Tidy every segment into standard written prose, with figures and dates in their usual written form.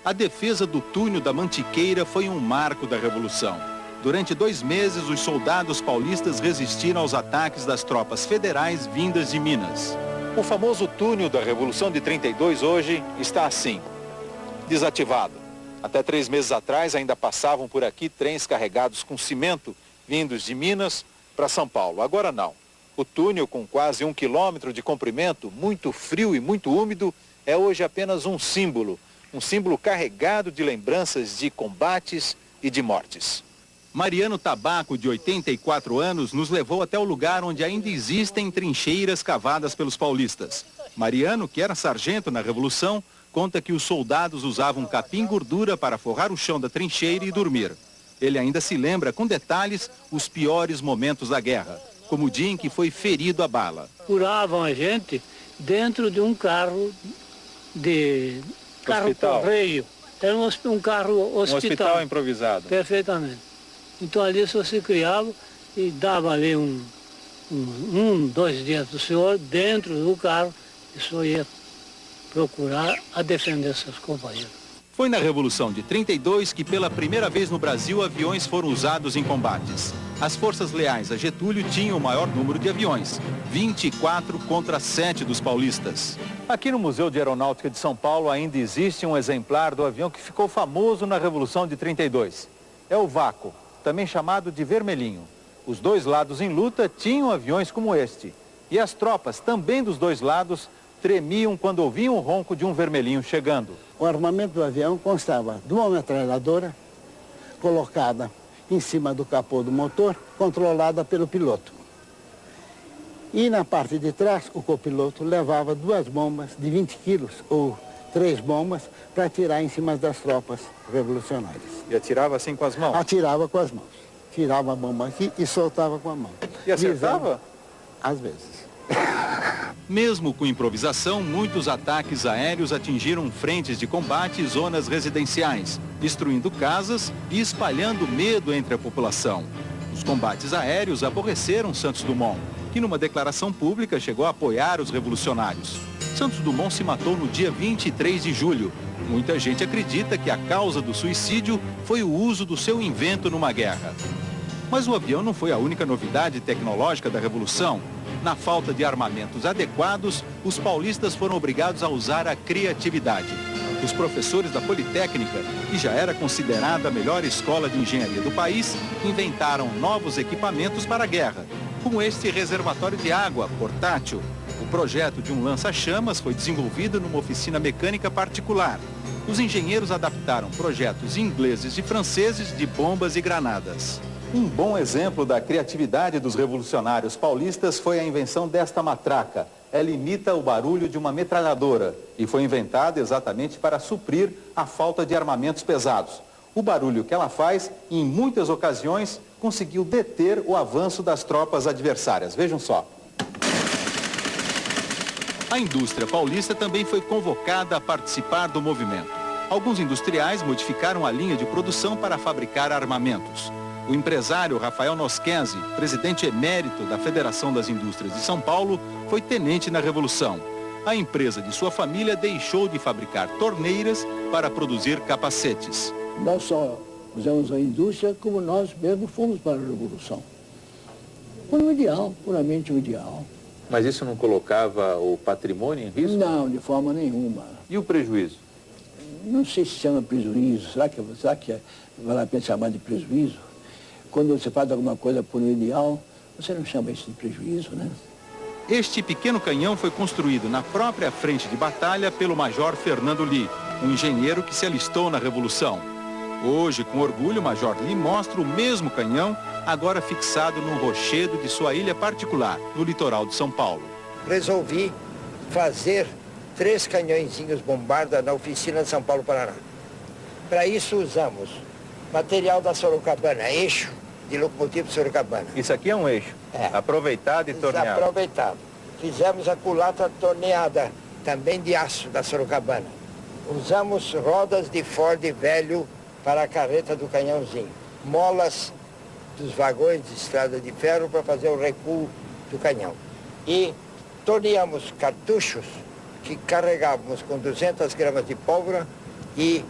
A defesa do túnel da Mantiqueira foi um marco da Revolução. Durante 2 meses, os soldados paulistas resistiram aos ataques das tropas federais vindas de Minas. O famoso túnel da Revolução de 32 hoje está assim, desativado. Até 3 meses atrás ainda passavam por aqui trens carregados com cimento vindos de Minas para São Paulo. Agora não. O túnel, com quase 1 quilômetro de comprimento, muito frio e muito úmido, é hoje apenas um símbolo carregado de lembranças de combates e de mortes. Mariano Tabaco, de 84 anos, nos levou até o lugar onde ainda existem trincheiras cavadas pelos paulistas. Mariano, que era sargento na Revolução, conta que os soldados usavam capim-gordura para forrar o chão da trincheira e dormir. Ele ainda se lembra com detalhes os piores momentos da guerra, como o dia em que foi ferido a bala. Curavam a gente dentro de um carro correio. Era um carro hospital. Um hospital improvisado. Perfeitamente. Então ali só se criava e dava ali 2 dias do senhor dentro do carro e só ia procurar a defender seus companheiros. Foi na Revolução de 32 que pela primeira vez no Brasil aviões foram usados em combates. As forças leais a Getúlio tinham o maior número de aviões, 24 contra 7 dos paulistas. Aqui no Museu de Aeronáutica de São Paulo ainda existe um exemplar do avião que ficou famoso na Revolução de 32. É o Vácuo, também chamado de Vermelhinho. Os 2 lados em luta tinham aviões como este. E as tropas, também dos 2 lados, tremiam quando ouviam o ronco de um vermelhinho chegando. O armamento do avião constava de uma metralhadora colocada em cima do capô do motor, controlada pelo piloto. E na parte de trás, o copiloto levava 2 bombas de 20 quilos, ou 3 bombas, para atirar em cima das tropas revolucionárias. E atirava assim com as mãos? Atirava com as mãos. Tirava a bomba aqui e soltava com a mão. E acertava? Às vezes. Mesmo com improvisação, muitos ataques aéreos atingiram frentes de combate e zonas residenciais, destruindo casas e espalhando medo entre a população. Os combates aéreos aborreceram Santos Dumont, que numa declaração pública chegou a apoiar os revolucionários. Santos Dumont se matou no dia 23 de julho. Muita gente acredita que a causa do suicídio foi o uso do seu invento numa guerra. Mas o avião não foi a única novidade tecnológica da Revolução. Na falta de armamentos adequados, os paulistas foram obrigados a usar a criatividade. Os professores da Politécnica, que já era considerada a melhor escola de engenharia do país, inventaram novos equipamentos para a guerra, como este reservatório de água portátil. O projeto de um lança-chamas foi desenvolvido numa oficina mecânica particular. Os engenheiros adaptaram projetos ingleses e franceses de bombas e granadas. Um bom exemplo da criatividade dos revolucionários paulistas foi a invenção desta matraca. Ela imita o barulho de uma metralhadora e foi inventada exatamente para suprir a falta de armamentos pesados. O barulho que ela faz, em muitas ocasiões, conseguiu deter o avanço das tropas adversárias. Vejam só. A indústria paulista também foi convocada a participar do movimento. Alguns industriais modificaram a linha de produção para fabricar armamentos. O empresário Rafael Noschenzi, presidente emérito da Federação das Indústrias de São Paulo, foi tenente na Revolução. A empresa de sua família deixou de fabricar torneiras para produzir capacetes. Nós só fizemos a indústria como nós mesmos fomos para a Revolução. Foi um ideal, puramente um ideal. Mas isso não colocava o patrimônio em risco? Não, de forma nenhuma. E o prejuízo? Não sei se chama prejuízo. Será que vale a pena chamar de prejuízo? Quando você faz alguma coisa por um ideal, você não chama isso de prejuízo, né? Este pequeno canhão foi construído na própria frente de batalha pelo Major Fernando Lee, um engenheiro que se alistou na Revolução. Hoje, com orgulho, o Major Lee mostra o mesmo canhão, agora fixado num rochedo de sua ilha particular, no litoral de São Paulo. Resolvi fazer 3 canhõezinhos bombarda na oficina de São Paulo, Paraná. Para isso usamos material da Sorocabana, eixo de locomotiva de Sorocabana. Isso aqui é um eixo, aproveitado e torneado. Aproveitado. Fizemos a culatra torneada, também de aço da Sorocabana. Usamos rodas de Ford velho para a carreta do canhãozinho. Molas dos vagões de estrada de ferro para fazer o recuo do canhão. E torneamos cartuchos que carregávamos com 200 gramas de pólvora e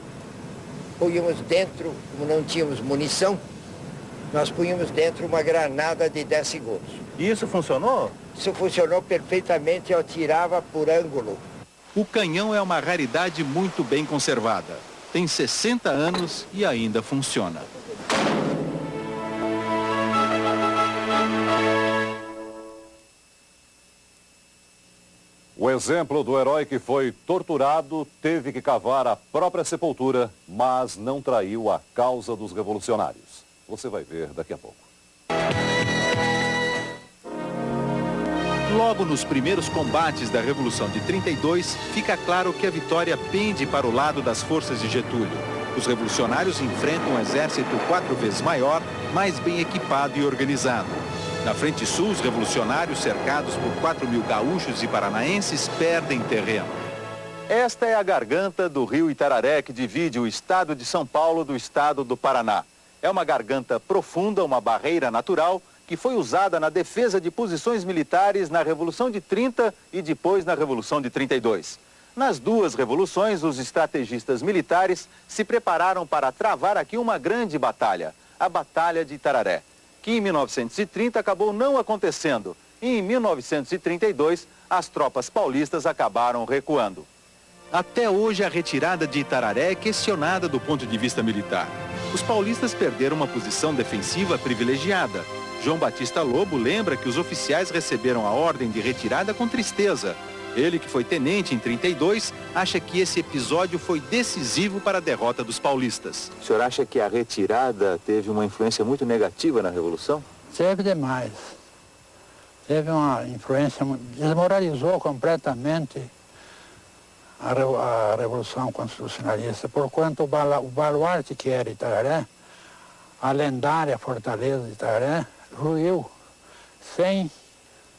punhamos dentro, como não tínhamos munição, nós punhamos dentro uma granada de 10 segundos. E isso funcionou? Isso funcionou perfeitamente, eu atirava por ângulo. O canhão é uma raridade muito bem conservada. Tem 60 anos e ainda funciona. O exemplo do herói que foi torturado teve que cavar a própria sepultura, mas não traiu a causa dos revolucionários. Você vai ver daqui a pouco. Logo nos primeiros combates da Revolução de 32, fica claro que a vitória pende para o lado das forças de Getúlio. Os revolucionários enfrentam um exército 4 vezes maior, mais bem equipado e organizado. Na Frente Sul, os revolucionários, cercados por 4.000 gaúchos e paranaenses, perdem terreno. Esta é a garganta do rio Itararé, que divide o estado de São Paulo do estado do Paraná. É uma garganta profunda, uma barreira natural, que foi usada na defesa de posições militares na Revolução de 30 e depois na Revolução de 32. Nas duas revoluções, os estrategistas militares se prepararam para travar aqui uma grande batalha, a Batalha de Itararé, que em 1930 acabou não acontecendo. E em 1932, as tropas paulistas acabaram recuando. Até hoje, a retirada de Itararé é questionada do ponto de vista militar. Os paulistas perderam uma posição defensiva privilegiada. João Batista Lobo lembra que os oficiais receberam a ordem de retirada com tristeza. Ele, que foi tenente em 32, acha que esse episódio foi decisivo para a derrota dos paulistas. O senhor acha que a retirada teve uma influência muito negativa na Revolução? Teve demais. Teve uma influência, desmoralizou completamente a Revolução Constitucionalista, porquanto o baluarte que era Itararé, a lendária fortaleza de Itararé, ruiu sem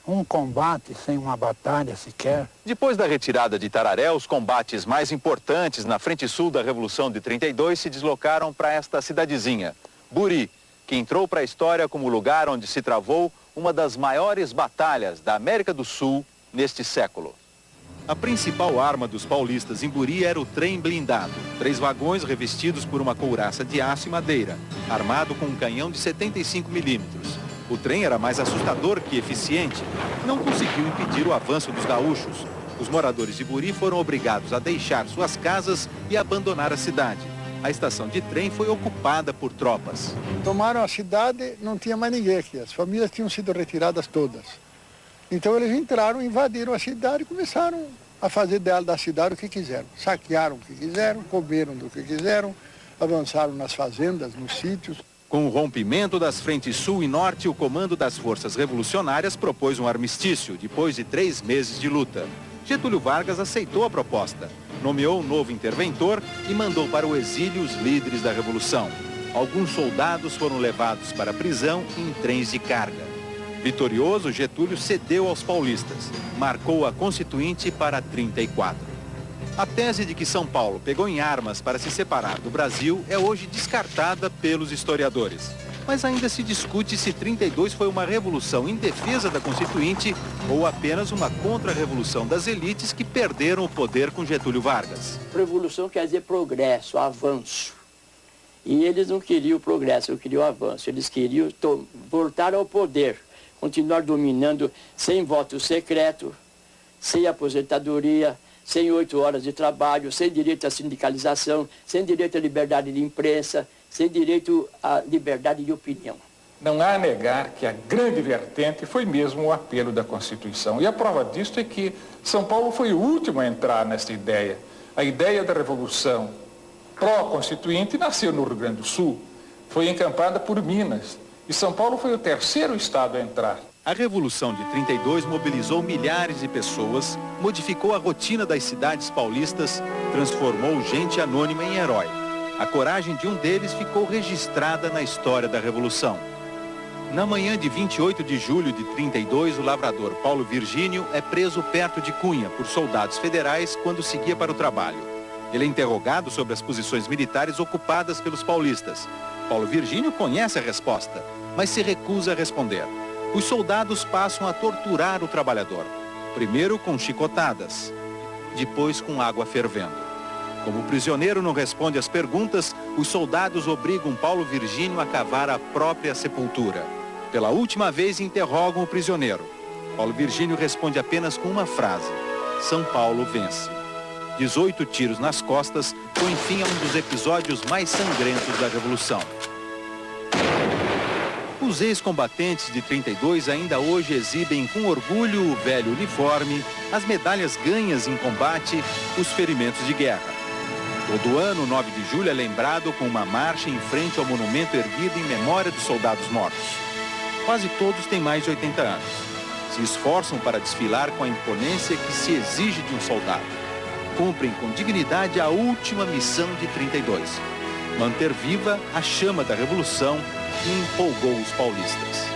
um combate, sem uma batalha sequer. Depois da retirada de Itararé, os combates mais importantes na Frente Sul da Revolução de 32 se deslocaram para esta cidadezinha, Buri, que entrou para a história como o lugar onde se travou uma das maiores batalhas da América do Sul neste século. A principal arma dos paulistas em Buri era o trem blindado, 3 vagões revestidos por uma couraça de aço e madeira, armado com um canhão de 75 milímetros. O trem era mais assustador que eficiente. Não conseguiu impedir o avanço dos gaúchos. Os moradores de Buri foram obrigados a deixar suas casas e abandonar a cidade. A estação de trem foi ocupada por tropas. Tomaram a cidade, não tinha mais ninguém aqui. As famílias tinham sido retiradas todas. Então eles entraram, invadiram a cidade e começaram a fazer dela da cidade o que quiseram. Saquearam o que quiseram, comeram do que quiseram, avançaram nas fazendas, nos sítios. Com o rompimento das frentes Sul e Norte, o comando das forças revolucionárias propôs um armistício, depois de 3 meses de luta. Getúlio Vargas aceitou a proposta, nomeou um novo interventor e mandou para o exílio os líderes da Revolução. Alguns soldados foram levados para a prisão em trens de carga. Vitorioso, Getúlio cedeu aos paulistas, marcou a Constituinte para 34. A tese de que São Paulo pegou em armas para se separar do Brasil é hoje descartada pelos historiadores. Mas ainda se discute se 32 foi uma revolução em defesa da Constituinte ou apenas uma contra-revolução das elites que perderam o poder com Getúlio Vargas. Revolução quer dizer progresso, avanço. E eles não queriam o progresso, eles queriam o avanço. Eles queriam voltar ao poder, continuar dominando sem voto secreto, sem aposentadoria, sem 8 horas de trabalho, sem direito à sindicalização, sem direito à liberdade de imprensa, sem direito à liberdade de opinião. Não há a negar que a grande vertente foi mesmo o apelo da Constituição. E a prova disso é que São Paulo foi o último a entrar nessa ideia. A ideia da Revolução pró-constituinte nasceu no Rio Grande do Sul, foi encampada por Minas. E São Paulo foi o 3º estado a entrar. A Revolução de 32 mobilizou milhares de pessoas, modificou a rotina das cidades paulistas, transformou gente anônima em herói. A coragem de um deles ficou registrada na história da Revolução. Na manhã de 28 de julho de 32, o lavrador Paulo Virgínio é preso perto de Cunha por soldados federais quando seguia para o trabalho. Ele é interrogado sobre as posições militares ocupadas pelos paulistas. Paulo Virgínio conhece a resposta, mas se recusa a responder. Os soldados passam a torturar o trabalhador, primeiro com chicotadas, depois com água fervendo. Como o prisioneiro não responde às perguntas, os soldados obrigam Paulo Virgínio a cavar a própria sepultura. Pela última vez interrogam o prisioneiro. Paulo Virgínio responde apenas com uma frase: São Paulo vence. 18 tiros nas costas foi, enfim, um dos episódios mais sangrentos da Revolução. Os ex-combatentes de 32 ainda hoje exibem com orgulho o velho uniforme, as medalhas ganhas em combate, os ferimentos de guerra. Todo ano, 9 de julho é lembrado com uma marcha em frente ao monumento erguido em memória dos soldados mortos. Quase todos têm mais de 80 anos. Se esforçam para desfilar com a imponência que se exige de um soldado. Cumprem com dignidade a última missão de 32. Manter viva a chama da Revolução que empolgou os paulistas.